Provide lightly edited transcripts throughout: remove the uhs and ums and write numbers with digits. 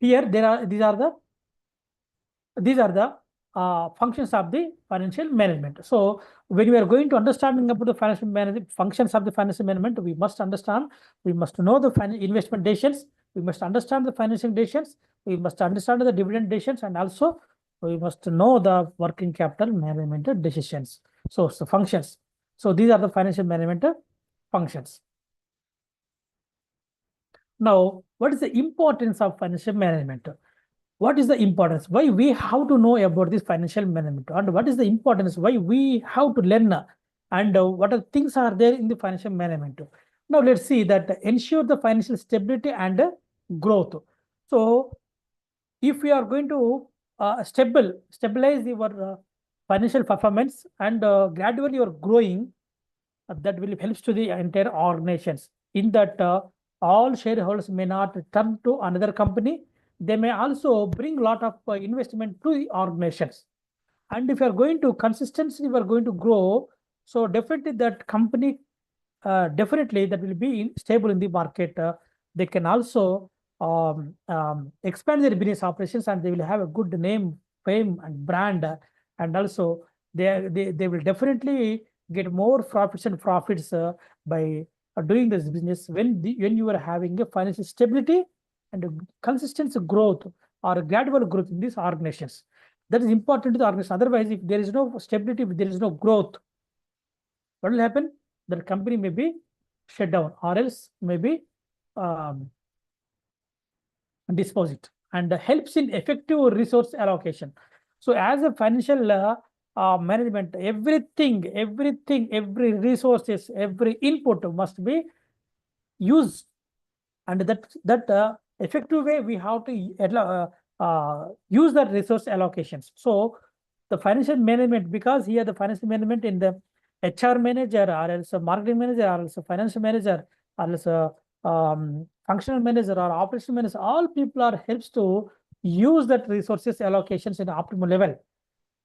Here these are the functions of the financial management. So when we are going to understanding about the financial management functions of the financial management, we must know the investment decisions, we must understand the financing decisions, we must understand the dividend decisions, and also we must know the working capital management decisions. So functions. So these are the financial management functions. Now, what is the importance of financial management? What is the importance? Why we have to know about this financial management? And what is the importance? Why we have to learn? And what are things are there in the financial management? Now, let's see that ensure the financial stability and growth. So, if we are going to stabilize your financial performance and gradually you're growing, that will helps to the entire organizations. In that, all shareholders may not turn to another company. They may also bring a lot of investment to the organizations. And if you are going to consistently, you are going to grow. So definitely that company, definitely that will be stable in the market. They can also expand their business operations, and they will have a good name, fame, and brand. And also they will definitely get more profits by doing this business when you are having a financial stability and a consistent growth or a gradual growth in these organizations. That is important to the organization. Otherwise, if there is no stability, if there is no growth, what will happen? The company may be shut down or else maybe disposed, and helps in effective resource allocation. So as a financial management, every resources, every input must be used, and that effective way we have to use the resource allocations. So the financial management, because here the financial management in the HR manager or else a marketing manager or else a financial manager or else a functional manager or operational manager, all people are helps to use that resources allocations in the optimal level,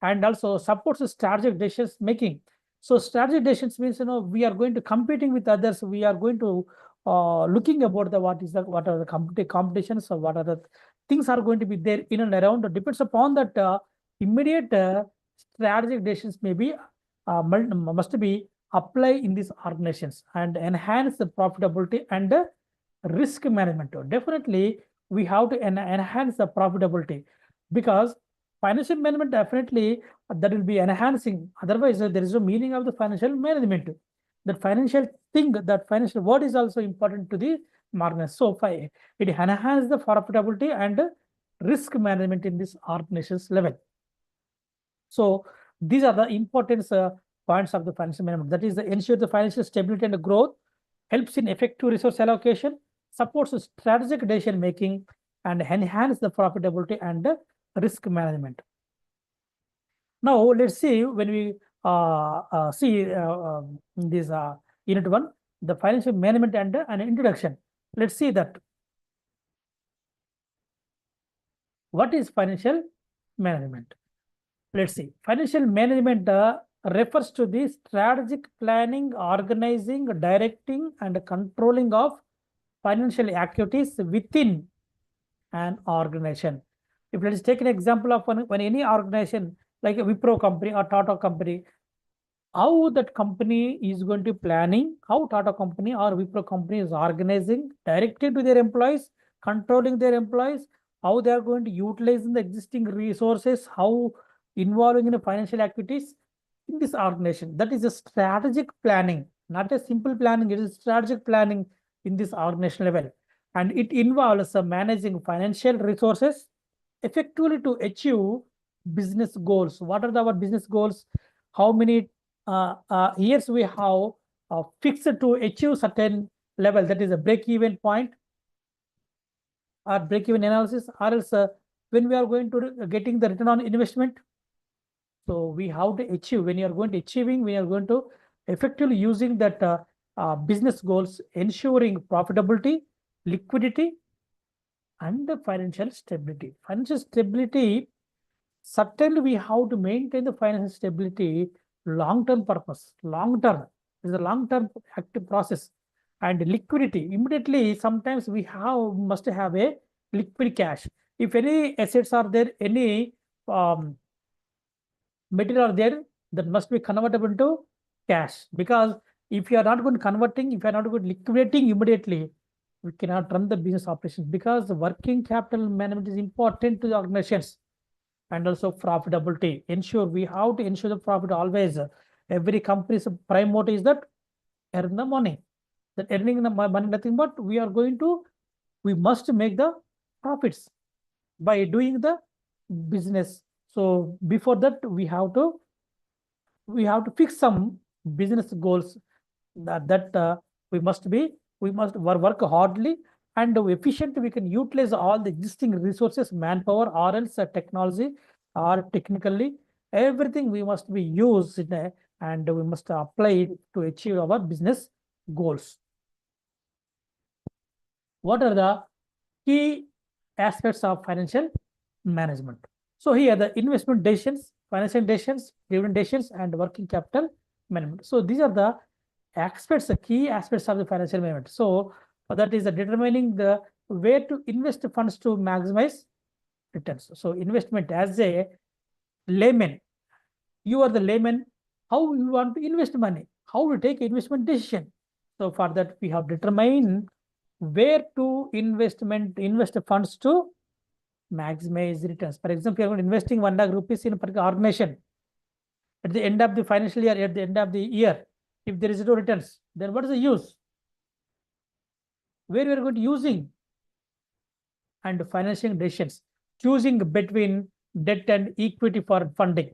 and also supports the strategic decisions making. So strategic decisions means, we are going to competing with others. We are going to looking about what are the competitions, or what are the things are going to be there in and around. It depends upon that immediate strategic decisions must be applied in these organizations and enhance the profitability and risk management. Definitely, we have to enhance the profitability, because financial management definitely that will be enhancing. Otherwise, there is no meaning of the financial management. That financial thing, that financial word is also important to the market. So it enhances the profitability and risk management in this organization's level. So these are the importance points of the financial management. That is, ensure the financial stability and growth, helps in effective resource allocation, supports strategic decision making, and enhance the profitability and risk management. Now let's see, when we see this unit 1, the financial management and an introduction. Let's see that what is financial management. Let's see. Financial management refers to the strategic planning, organizing, directing, and controlling of financial activities within an organization. If let's take an example of when any organization like a Wipro company or Tata company, how that company is going to planning, how Tata company or Wipro company is organizing, directing to their employees, controlling their employees, how they are going to utilize the existing resources, how involving in the financial activities in this organization. That is a strategic planning, not a simple planning. It is strategic planning in this organization level, and it involves managing financial resources effectively to achieve business goals. What are our business goals? How many years we have fixed to achieve certain level, that is a break-even point or break-even analysis, or else when we are going to getting the return on investment. So we have to achieve, when you are going to achieving, we are going to effectively using that business goals, ensuring profitability, liquidity, and the financial stability. Financial stability, certainly we have to maintain the financial stability, long-term purpose, long-term is a long-term active process. And liquidity, immediately sometimes we must have a liquid cash. if any assets are there, any material are there, that must be convertible into cash. Because if you are not going to converting, if you are not going to liquidating immediately, we cannot run the business operations, because the working capital management is important to the organizations. And also profitability. We have to ensure the profit always. Every company's prime motive is that earn the money. That earning the money, nothing but we must make the profits by doing the business. So before that, we have to fix some business goals that we must work hardly and efficiently. We can utilize all the existing resources, manpower, or else technology, or technically everything we must be used and we must apply it to achieve our business goals. What are the key aspects of financial management? So here the investment decisions, financial decisions, dividend decisions, and working capital management. So these are the aspects, the key aspects of the financial management. So that is determining the way to invest funds to maximize returns. So investment, as a layman, you are the layman, how you want to invest money, how to take investment decision. So for that, we have determined where to invest funds to maximize returns. For example, you are investing 1 lakh rupees in a particular organization. At the end of the financial year, at the end of the year, if there is no returns, then what is the use? Where we are going to using? And financing decisions, choosing between debt and equity for funding.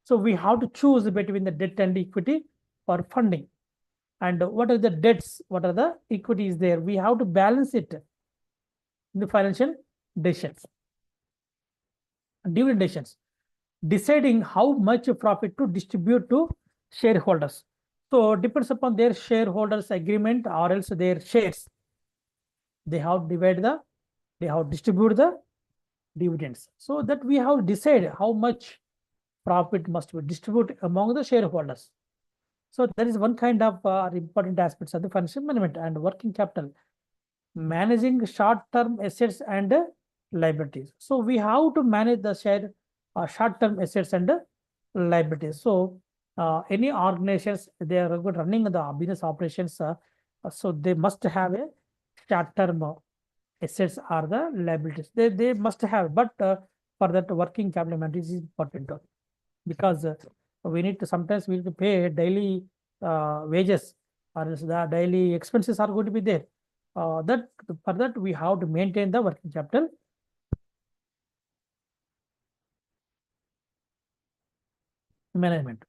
So we have to choose between the debt and equity for funding. And what are the debts? What are the equities there? We have to balance it in the financial decisions. Dividend decisions, deciding how much profit to distribute to shareholders. So depends upon their shareholders' agreement, or else their shares. They have distribute the dividends. So that we have decided how much profit must be distributed among the shareholders. So that is one kind of important aspects of the financial management. And working capital, managing short-term assets and liabilities. So we have to manage the short-term assets and liabilities. So any organizations, they are running the business operations, so they must have a short-term assets or the liabilities. They must have, but for that working capital management is important, because we need to sometimes we need to pay daily wages, or else the daily expenses are going to be there. That for that we have to maintain the working capital management.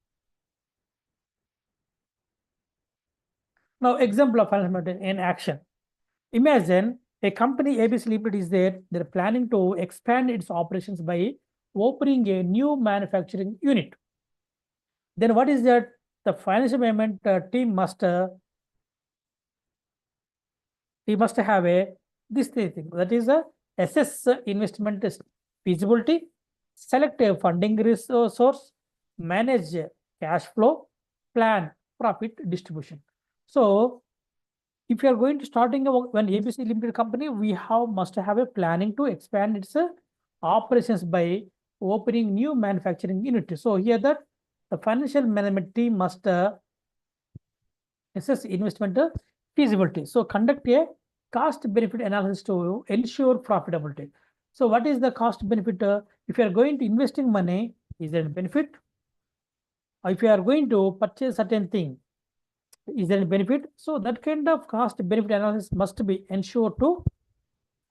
Now, example of financial management in action. Imagine a company ABC Limited is there. They're planning to expand its operations by opening a new manufacturing unit. Then what is that? The financial management team must have this thing, that is assess investment feasibility, select a funding source, manage cash flow, plan profit distribution. So if you are going to starting when ABC Limited company, we must have a planning to expand its operations by opening new manufacturing unit. So here that the financial management team must assess investment feasibility. So conduct a cost benefit analysis to ensure profitability. So what is the cost benefit? If you are going to investing money, is there a benefit? Or if you are going to purchase certain thing, is there a benefit? So that kind of cost benefit analysis must be ensured to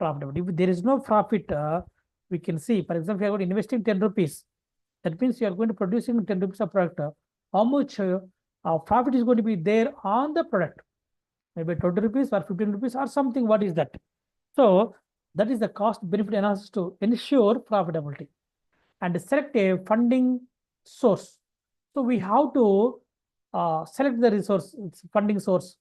profitability. If there is no profit, we can see, for example, you are going to investing 10 rupees. That means you are going to producing 10 rupees of product. How much profit is going to be there on the product? Maybe 20 rupees or 15 rupees or something. What is that? So that is the cost benefit analysis to ensure profitability. And select a funding source. So we have to select the funding source.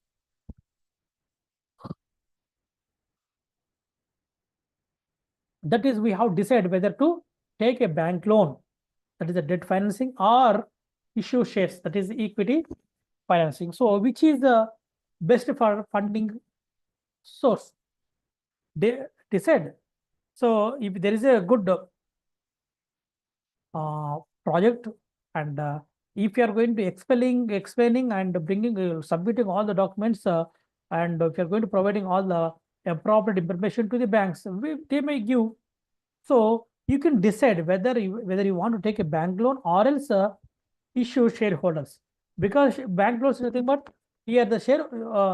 That is, we have decided whether to take a bank loan, that is a debt financing, or issue shares, that is equity financing. So which is the best for funding source? They decide. So if there is a good project, and if you are going to explaining and bringing submitting all the documents, and if you are going to providing all the appropriate information to the banks, they may give. So you can decide whether you want to take a bank loan or else issue shareholders, because bank loan is nothing but, here the share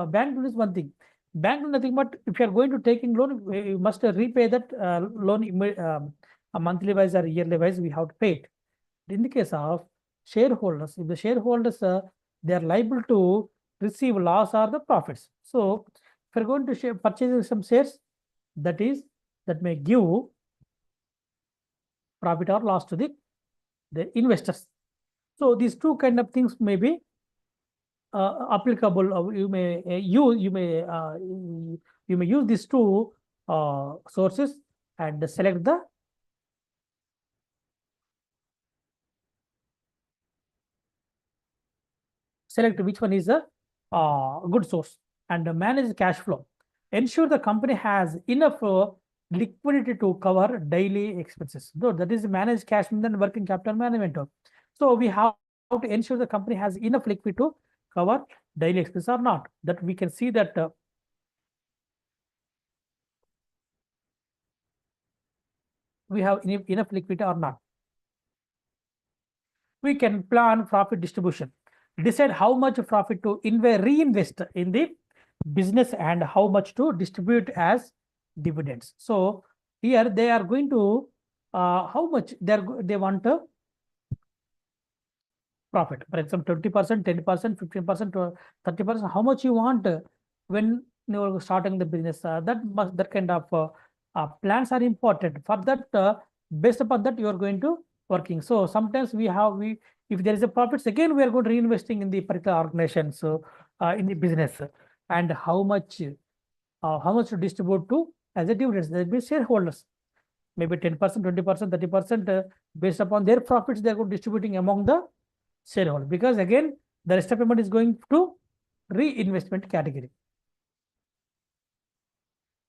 bank loan is one thing. Bank loan nothing but, if you are going to taking loan, you must repay that loan a monthly wise or yearly wise, we have to pay it. In the case of shareholders, if the shareholders they are liable to receive loss or the profits. So if you're going to purchase some shares, that may give profit or loss to the investors. So these two kind of things may be applicable. You may use these two sources and select which one is a good source, and manage cash flow. Ensure the company has enough liquidity to cover daily expenses. So that is manage cash and then working capital management. So we have to ensure the company has enough liquidity to cover daily expenses or not. That we can see that we have enough liquidity or not. We can plan profit distribution. Decide how much profit to reinvest in the business and how much to distribute as dividends. So here they are going to how much they want to profit. For example, 20%, 10%, 15%, 30%. How much you want when you are starting the business? That kind of plans are important. For that, based upon that, you are going to working. So sometimes if there is a profits, again we are going to reinvesting in the particular organization. So in the business, and how much to distribute to as a dividends. There will be shareholders, maybe 10%, 20%, 30%, based upon their profits, they are going distributing among the shareholder, because again the rest of payment is going to reinvestment category.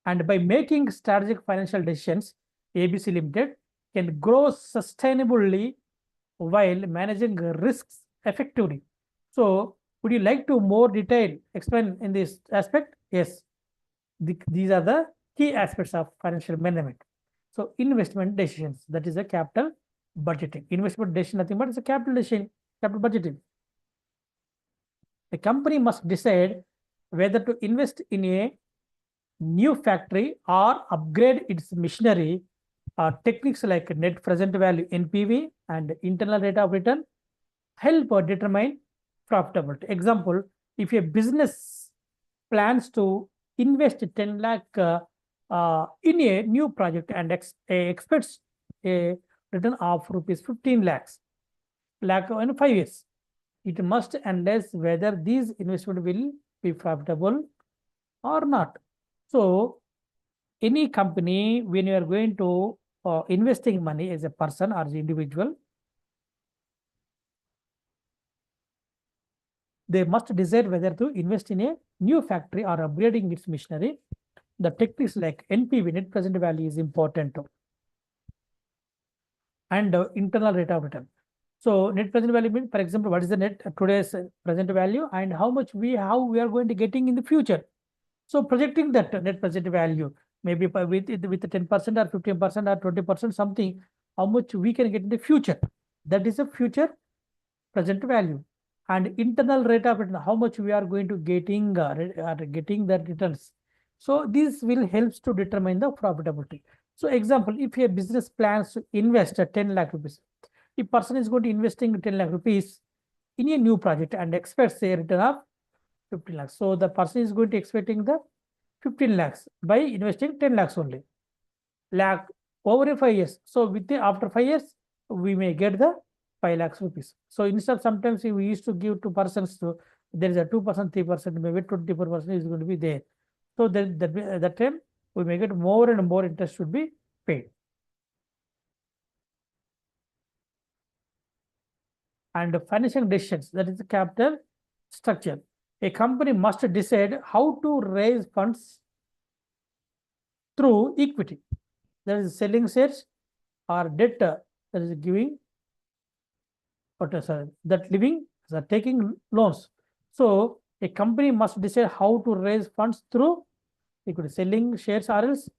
And by making strategic financial decisions, ABC Limited can grow sustainably while managing risks effectively. So would you like to more detail explain in this aspect? Yes, these are the key aspects of financial management. So investment decisions, that is a capital budgeting. Investment decision nothing but it's a capital decision, capital budgeting. The company must decide whether to invest in a new factory or upgrade its machinery. Techniques like net present value (NPV) and internal rate of return help determine profitability. Example: if a business plans to invest 10 lakh in a new project and expects a return of rupees 15 lakhs in 5 years, it must analyze whether these investment will be profitable or not. So any company, when you are going to investing money as a person or as an individual, they must decide whether to invest in a new factory or upgrading its machinery. The techniques like NPV, net present value, is important too, and internal rate of return. So net present value means, for example, what is the today's present value and how we are going to getting in the future. So projecting that net present value, maybe with 10% or 15% or 20% something, how much we can get in the future. That is a future present value. And internal rate of return, how much we are going to getting the returns. So this will helps to determine the profitability. So example, if a business plans to invest 10 lakh rupees, if person is going to investing 10 lakh rupees in a new project and expects a return of 15 lakhs. So the person is going to expecting the 15 lakhs by investing 10 lakhs only. Lakh over a 5 years. So after 5 years, we may get the 5 lakhs rupees. So instead, sometimes we used to give to persons, so there is a 2%, 3%, maybe 24% is going to be there. So that time we may get more and more interest should be paid. And financial decisions, that is the capital structure. A company must decide how to raise funds through equity, that is selling shares, or debt that is giving, sorry, that living, that taking loans. So a company must decide how to raise funds through equity, selling shares or else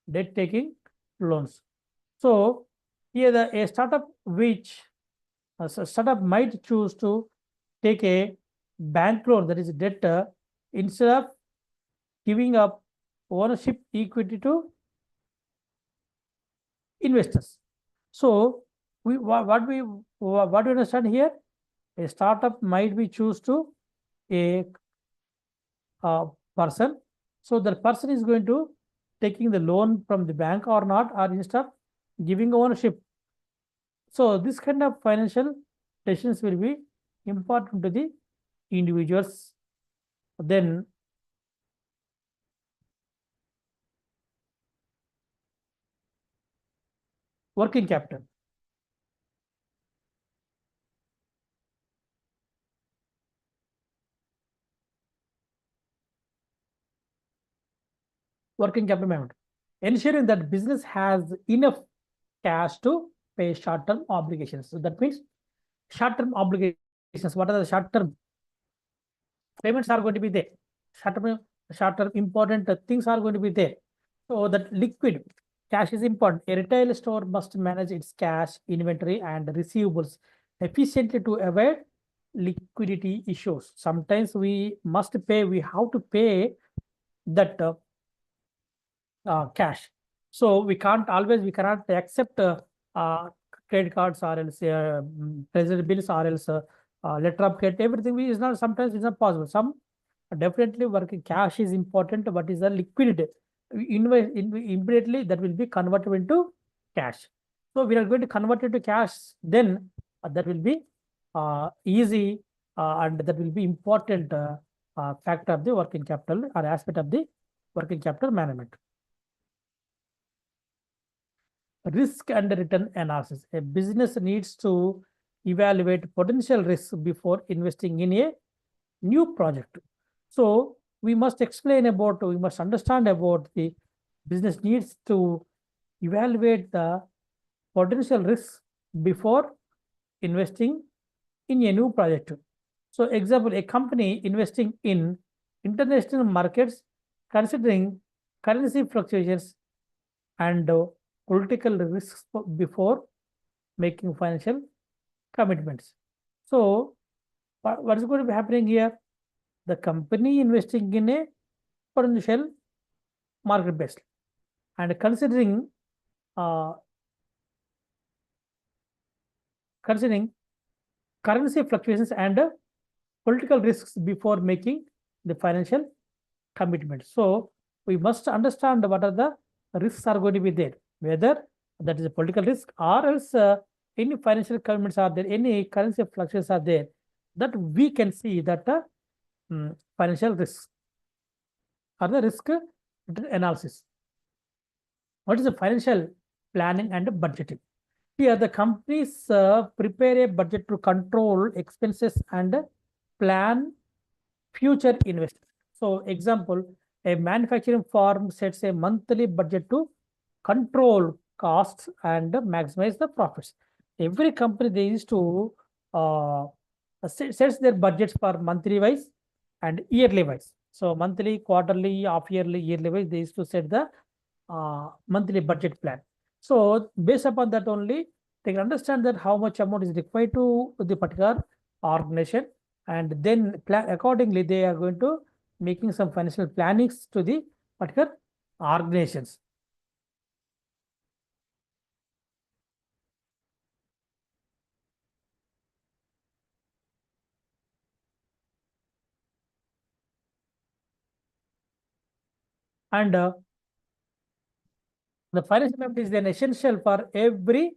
debt taking loans. So here a startup which startup might choose to take a bank loan, that is debt, instead of giving up ownership equity to investors. So what we understand here, a startup might be choose to a person. So the person is going to taking the loan from the bank or not, or instead of giving ownership. So this kind of financial decisions will be important to the individuals. Then working capital. Working capital management, ensuring that business has enough cash to pay short-term obligations. So that means short-term obligations. What are the short-term payments are going to be there? Short-term important things are going to be there. So that liquid cash is important. A retail store must manage its cash, inventory, and receivables efficiently to avoid liquidity issues. Sometimes we have to pay that cash. So we cannot accept uh, credit cards or else treasury bills or else letter of credit. Everything is not, sometimes it's not possible. Some definitely working cash is important, but is a liquidity. Immediately that will be converted into cash. So we are going to convert it to cash, then that will be easy, and that will be important factor of the working capital or aspect of the working capital management. Risk and return analysis. A business needs to evaluate potential risks before investing in a new project. So we must understand about the business needs to evaluate the potential risks before investing in a new project. So example, a company investing in international markets, considering currency fluctuations and political risks before making financial commitments. So what is going to be happening here? The company investing in a potential market based and uh, considering currency fluctuations and political risks before making the financial commitment. So we must understand what are the risks are going to be there, whether that is a political risk or else any financial commitments are there, any currency fluctuations are there, that we can see that financial risks or the risk analysis. What is the financial planning and budgeting? Here, the companies prepare a budget to control expenses and plan future investment. So, example, a manufacturing firm sets a monthly budget to control costs and maximize the profits. Every company they used to sets their budgets for monthly wise and yearly wise. So, monthly, quarterly, half yearly, yearly wise, they used to set the monthly budget plan. So, based upon that only, they can understand that how much amount is required to the particular organization, and then accordingly they are going to making some financial plannings to the particular organizations. And the financial management is then essential for every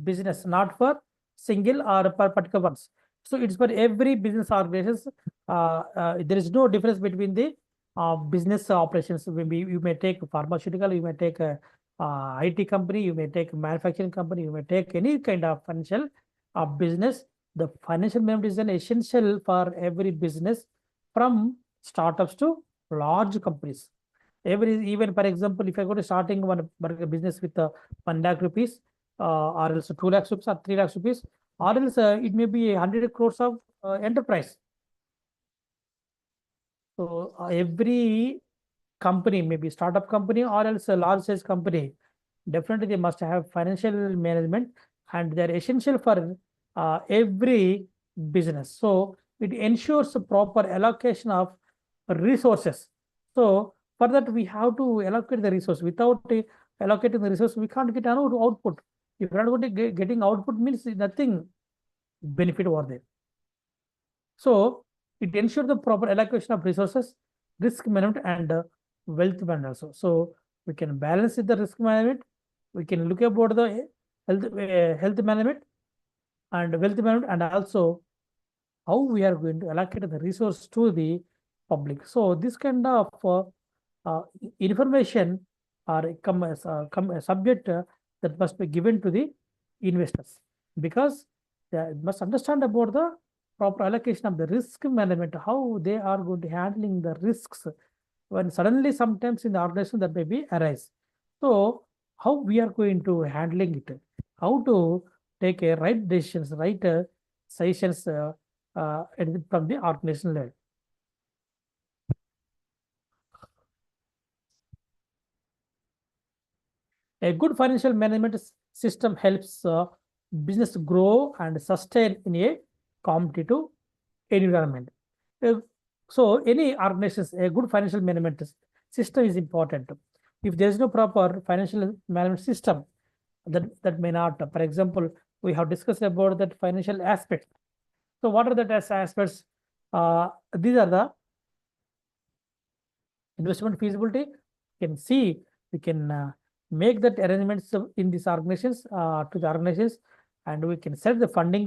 business, not for single or per particular ones. So it's for every business organizations. There is no difference between the business operations. Maybe you may take pharmaceutical, you may take a IT company, you may take manufacturing company, you may take any kind of financial business. The financial management is an essential for every business, from startups to large companies. Even for example, if I go to starting one business with 1 lakh rupees, or else 2 lakhs rupees or 3 lakhs rupees, or else it may be 100 crores of enterprise. So every company, maybe startup company or else a large size company, definitely they must have financial management, and they're essential for every business. So it ensures a proper allocation of resources. So for that we have to allocate the resource. Without allocating the resource, we can't get an output. If you're not going to getting output, means nothing benefit over there. So it ensures the proper allocation of resources, risk management, and wealth management also. So we can balance the risk management. We can look about the health management and wealth management, and also how we are going to allocate the resource to the public. So this kind of uh, information are come as a subject that must be given to the investors, because they must understand about the proper allocation of the risk management, how they are going to handling the risks when suddenly sometimes in the organization that may be arise. So how we are going to handling it, how to take a right decisions, right suggestions from the organization level. A good financial management system helps business grow and sustain in a competitive environment. Uh, so any organizations, a good financial management system is important. If there is no proper financial management system, that may not. For example, we have discussed about that financial aspect. So what are the aspects? These are the investment feasibility. You can see, we can make that arrangements in these organizations to the organizations, and we can set the funding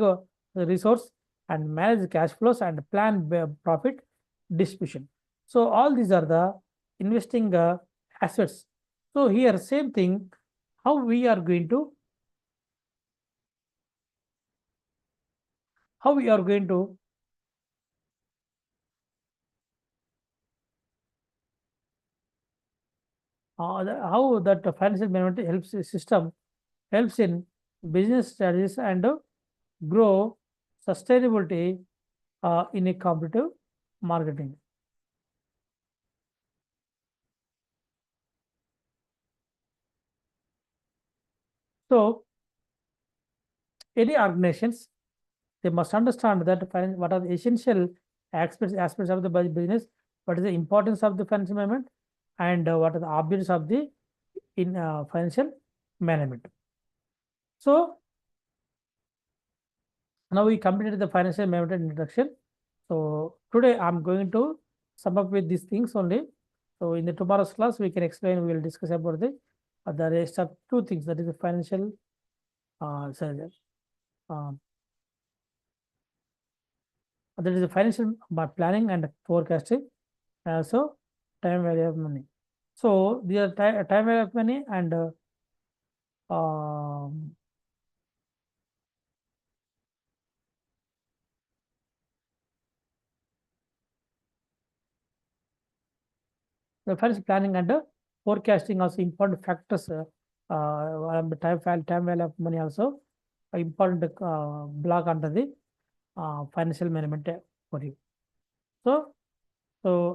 resource and manage the cash flows and plan profit distribution. So all these are the investing assets. So here same thing, how we are going to how we are going to how that financial management helps the system helps in business strategies and grow sustainability in a competitive marketing. So any organizations, they must understand that what are the essential aspects of the business, what is the importance of the financial management, and what are the objectives of the financial management. So now we completed the financial management introduction. So today I'm going to sum up with these things only. So in the tomorrow's class, we can explain, we will discuss about the rest of two things, that is the financial sorry, uh, that is the financial planning and forecasting. So time value of money. So the time value of money and um, the financial planning and forecasting also important factors. The time value of money also important block under the financial management for you. So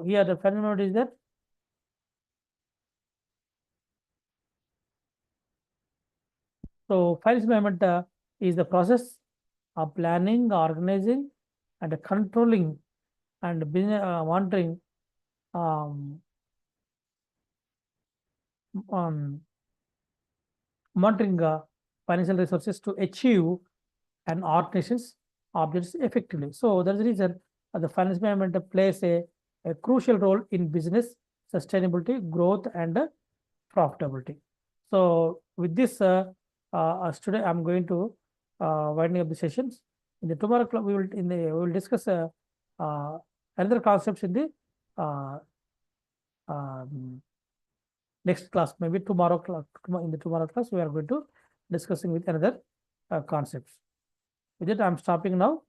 here the final note is that financial management is the process of planning, organizing, and controlling and business monitoring um, um, monitoring financial resources to achieve an organization's objectives effectively. So that's the reason the finance management plays a crucial role in business sustainability, growth, and profitability. So with this, today I'm going to winding up the sessions. In the tomorrow we will discuss uh, another concepts in the uh, um, next class. Maybe tomorrow in the tomorrow class we are going to discussing with another concepts. With it, I'm stopping now.